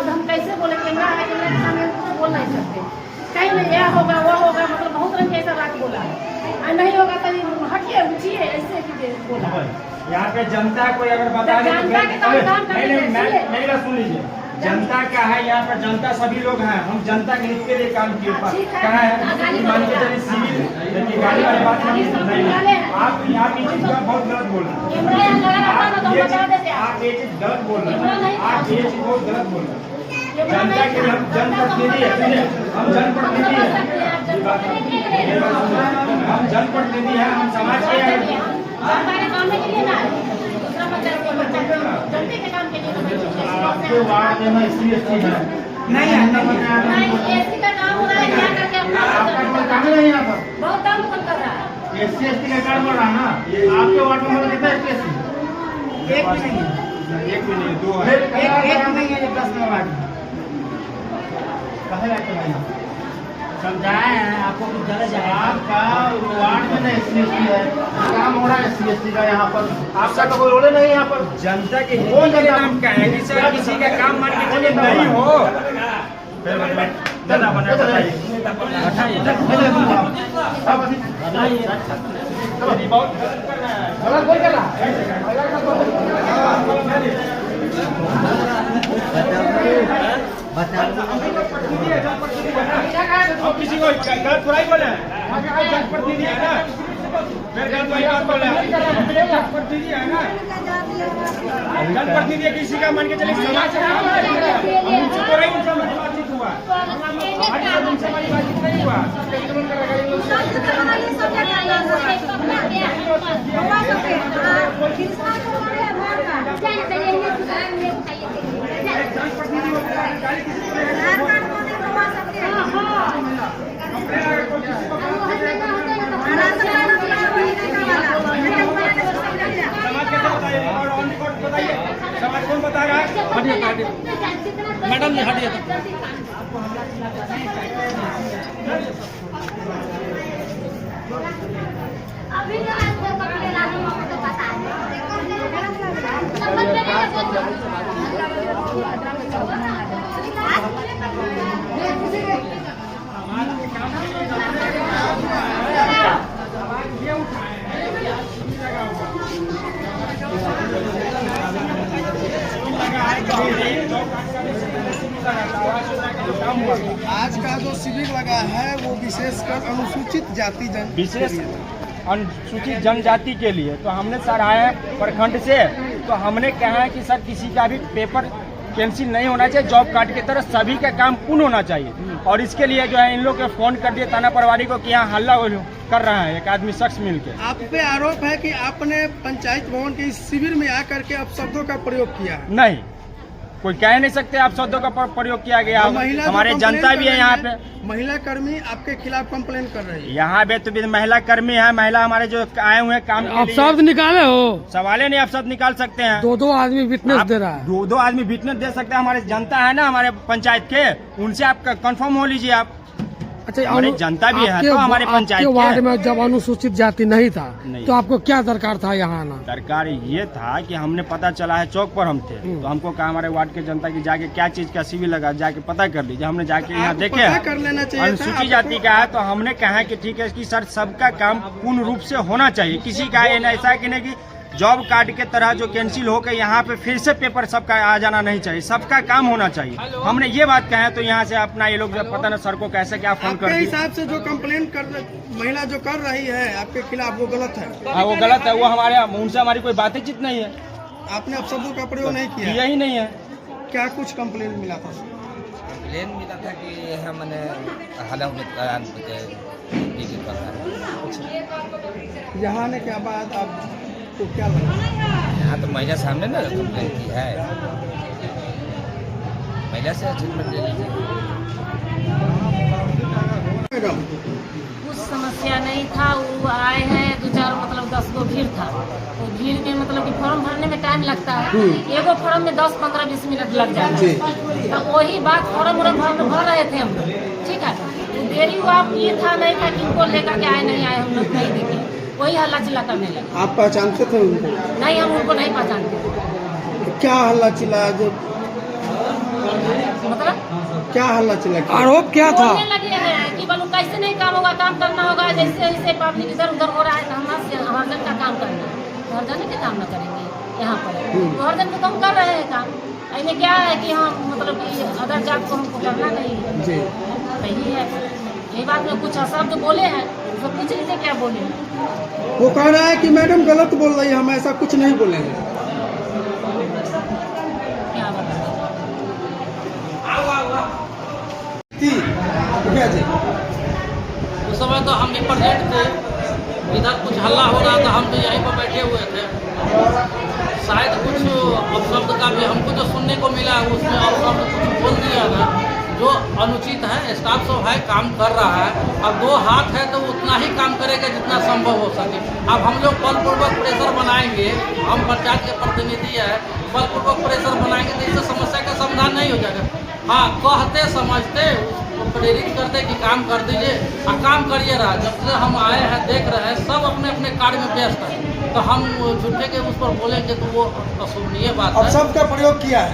हम कैसे बोले कैमरा है बोल नहीं सकते, कहीं नहीं यह होगा वो होगा, मतलब बहुत रंग ऐसा बात बोला है, नहीं होगा तो हटिए उठिए ऐसे बोला। यहाँ पे जनता कोई अगर बता दे नहीं सुन लीजिए, जनता क्या है, यहाँ पर जनता सभी लोग हैं, हम जनता के हित के लिए काम किए। कहा है मान के चलिए सिविल गाड़ी वाले बात नहीं, आप यहाँ की चीज बहुत गलत बोल रहे हैं, आप ये चीज गलत बोल रहे हैं, आप ये चीज बहुत गलत बोल रहे हैं। जनता के हम जनप्रतिनिधि है, हम जनप्रतिनिधि है, हम जनप्रतिनिधि है, हम समाज के हैं। आपके वार्ड में SC है नहीं है, एससी का काम हो रहा है, क्या करके आपका कोई काम नहीं है यहाँ पर, बहुत काम कर रहा है। SC का कार्ड बोल रहा है ना, आपके वार्ड में कितना SC? एक भी नहीं है, एक भी नहीं, दो है, एक नहीं है, 10 में वार्ड समझाए हैं आपको कुछ गलत है। आपका वार्ड में नहीं SC है, काम हो रहा है SC का यहाँ पर, आपका तो कोई रोल नहीं है यहाँ पर। जनता के कौन नाम का है कि सर किसी का काम मान के चलिए नहीं हो, फिर दादा बना बताइए बहुत गलत बोल कर रहा अब किसी को गलत थोड़ा ही बोले, जनप्रतिनिधि है ना, फिर गलत वही बात बोले, जनप्रतिनिधि है ना, जनप्रतिनिधि किसी का मान के चलिए समाज से उनसे तो नहीं, उनसे हमारी बातचीत हुआ, उनसे हमारी बातचीत नहीं हुआ। समाज कौन बता रहा है? मैडम जी हटिए। आज का जो शिविर लगा है वो विशेषकर अनुसूचित जनजाति के लिए, तो हमने सर आए प्रखंड से, तो हमने कहा है कि सर किसी का भी पेपर कैंसिल नहीं होना चाहिए, जॉब कार्ड की तरह सभी का काम पूर्ण होना चाहिए। और इसके लिए जो है इन लोग के फोन कर दिए थाना प्रभारी को कि यहाँ हल्ला कर रहा है एक आदमी शख्स मिलके। आप पे आरोप है कि आपने पंचायत भवन के इस शिविर में आकर के अपशब्दों का प्रयोग किया है। नहीं, कोई कह नहीं सकते आप शब्दों का प्रयोग किया गया, हमारे जनता भी है यहाँ पे। महिला कर्मी आपके खिलाफ कंप्लेन कर रही है। यहाँ पे तो महिला कर्मी है, महिला हमारे जो आए हुए हैं काम आप शब्द निकाले हो, सवाले नहीं आप शब्द निकाल सकते हैं। दो आदमी विटनेस दे रहा है, दो आदमी विटनेस दे सकते हैं। हमारे जनता है ना हमारे पंचायत के, उनसे आप कंफर्म हो लीजिए आप। अच्छा, हमारी जनता भी है तो हमारे पंचायत वार्ड में जब अनुसूचित जाति नहीं था तो आपको क्या दरकार था यहाँ आना? दरकार ये था कि हमने पता चला है चौक पर हम थे, तो हमको कहा हमारे वार्ड के जनता की जाके क्या चीज का शिविर लगा जाके पता कर लीजिए। हमने जाके यहाँ देखे अनुसूचित जाति का है, तो हमने कहा कि ठीक है कि सर सबका काम पूर्ण रूप से होना चाहिए, किसी का ऐसा कि नहीं कि जॉब कार्ड के तरह जो कैंसिल होकर यहाँ पे फिर से पेपर सबका आ जाना नहीं चाहिए, सबका काम होना चाहिए। हमने ये बात कहा है, तो यहाँ से अपना ये लोग पता ना सर को कैसे क्या फोन कर हिसाब से जो कंप्लेंट महिला जो कर रही है आपके खिलाफ वो गलत है। हाँ वो गलत है, वो हमारे उनसे हमारी कोई बातचीत नहीं है। आपने अपशब्दों का प्रयोग नहीं किया? यही नहीं है। क्या कुछ कंप्लेंट मिला था? कंप्लेन मिला था कि मैंने यहाँ आने के बाद आपको क्या लगा? यहाँ तो महिला सामने ना कंप्लेन की है, महिला से ट्रीटमेंट ले लीजिए। कुछ समस्या नहीं था, वो आए हैं 2-4 मतलब 10 उसको भीड़ था, तो भीड़ में मतलब कि फॉर्म भरने में टाइम लगता है, एगो फॉर्म में 10, 15, 20 मिनट लग जाता है। तो वही बात फॉर्म भर रहे थे हम लोग, ठीक है। तो देरी हुआ, ये था नहीं था किनको लेकर के आए नहीं आए, हम लोग नहीं देखे, वही हल्ला चिल्ला करने लगे। आप पहचानते थे उनको? नहीं, हम उनको नहीं पहचानते। क्या हल्ला चिल्लाया? जो मतलब क्या हल्ला चिल्लाया? आरोप क्या था? बोलने लगे हैं कि बोलो कैसे नहीं काम होगा, काम करना होगा, जैसे जैसे पब्लिक इधर उधर हो रहा है तो हर जन का काम करना है, हर जन के काम न करेंगे यहाँ पर, तो हर जन को तो हम कर रहे हैं काम। इसमें क्या है कि हम मतलब कि अदर जात को हमको करना नहीं है, जी सही है। यही बात में कुछ शब्द बोले हैं, तो पूछ लीजिए क्या बोले। वो कह रहा है कि मैडम गलत बोल रही है, हम ऐसा कुछ नहीं बोलेंगे। क्या बताएं? भैया जी, उस समय तो हम भी प्रेजेंट थे, इधर कुछ हल्ला हो रहा था, हम तो यहीं पर बैठे हुए थे। शायद कुछ अपशब्द का भी हमको जो सुनने को मिला, उसमें अपशब्द कुछ बोल दिया था जो अनुचित है। स्टाफ सब है, काम कर रहा है, अब 2 हाथ है तो उतना ही काम करेगा जितना संभव हो सके। अब हम लोग बलपूर्वक प्रेशर बनाएंगे, हम पंचायत के प्रतिनिधि है, बलपूर्वक प्रेशर बनाएंगे तो इससे समस्या का समाधान नहीं हो जाएगा। हाँ, कहते समझते उसको प्रेरित करते कि काम कर दीजिए और काम करिए रहा। जब से हम आए हैं देख रहे हैं सब अपने अपने कार्य में व्यस्त है, तो हम झूठे के उस पर बोलेंगे तो वो अशोभनीय बात है। अपशब्द का प्रयोग किया है,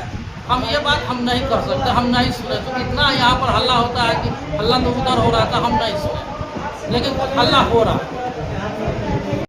हम ये बात हम नहीं कर सकते, हम नहीं सुने। तो इतना यहाँ पर हल्ला होता है कि हल्ला तो उधर हो रहा था, हम नहीं सुने, लेकिन हल्ला हो रहा है।